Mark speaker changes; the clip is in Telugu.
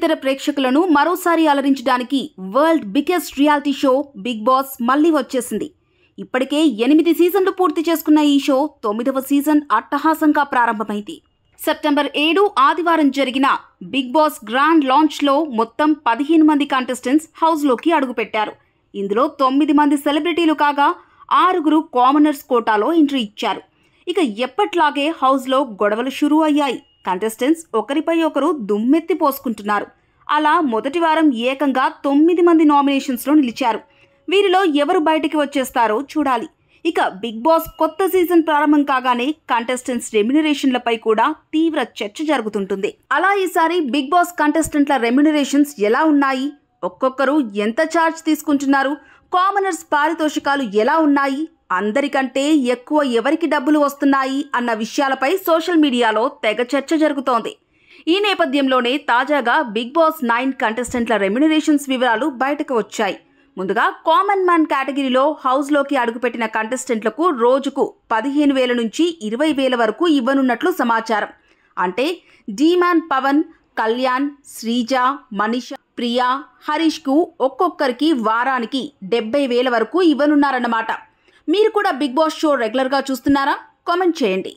Speaker 1: బుల్లితెర ప్రేక్షకులను మరోసారి అలరించడానికి world biggest reality show Bigg Boss మళ్లీ వచ్చేసింది. ఇప్పటికే 8 సీజన్లు పూర్తి చేసుకున్న ఈ షో 9వ సీజన్ అట్టహాసంగా ప్రారంభమైంది. సెప్టెంబర్ 7 ఆదివారం జరిగిన బిగ్ బాస్ గ్రాండ్ లాంచ్లో మొత్తం 15 మంది కంటెస్టెంట్స్ హౌస్లోకి అడుగుపెట్టారు. ఇందులో 9 మంది సెలబ్రిటీలు కాగా 6 కామనర్స్ కోటాలో ఎంట్రీ ఇచ్చారు. ఇక ఎప్పట్లాగే హౌస్లో గొడవలు షురూ అయ్యాయి. కంటెస్టెంట్స్ ఒకరిపై ఒకరు దుమ్మెత్తి పోసుకుంటున్నారు. అలా మొదటి వారం ఏకంగా 9 మంది నామినేషన్స్లో నిలిచారు. వీరిలో ఎవరు బయటికి వచ్చేస్తారో చూడాలి. ఇక బిగ్ బాస్ కొత్త సీజన్ ప్రారంభం కాగానే కంటెస్టెంట్స్ రెమ్యునరేషన్లపై కూడా తీవ్ర చర్చ జరుగుతుంటుంది. అలా ఈసారి బిగ్ బాస్ కంటెస్టెంట్ల రెమ్యునరేషన్స్ ఎలా ఉన్నాయి, ఒక్కొక్కరు ఎంత ఛార్జ్ తీసుకుంటున్నారు, కామనర్స్ పారితోషికాలు ఎలా ఉన్నాయి, అందరికంటే ఎక్కువ ఎవరికి డబ్బులు వస్తున్నాయి అన్న విషయాలపై సోషల్ మీడియాలో తెగ చర్చ జరుగుతోంది. ఈ నేపథ్యంలోనే తాజాగా బిగ్ బాస్ 9 కంటెస్టెంట్ల రెమ్యునరేషన్స్ వివరాలు బయటకు వచ్చాయి. ముందుగా కామన్ మ్యాన్ కేటగిరీలో హౌస్లోకి అడుగుపెట్టిన కంటెస్టెంట్లకు రోజుకు 15,000 నుంచి 20,000 వరకు ఇవ్వనున్నట్లు సమాచారం. అంటే డీమ్యాన్ పవన్, కళ్యాణ్, శ్రీజ, మనీష, ప్రియా, హరీష్కు ఒక్కొక్కరికి వారానికి 70,000 వరకు ఇవ్వనున్నారన్నమాట. మీరు కూడా బిగ్ బాస్ షో రెగ్యులర్గా చూస్తున్నారా? కామెంట్ చేయండి.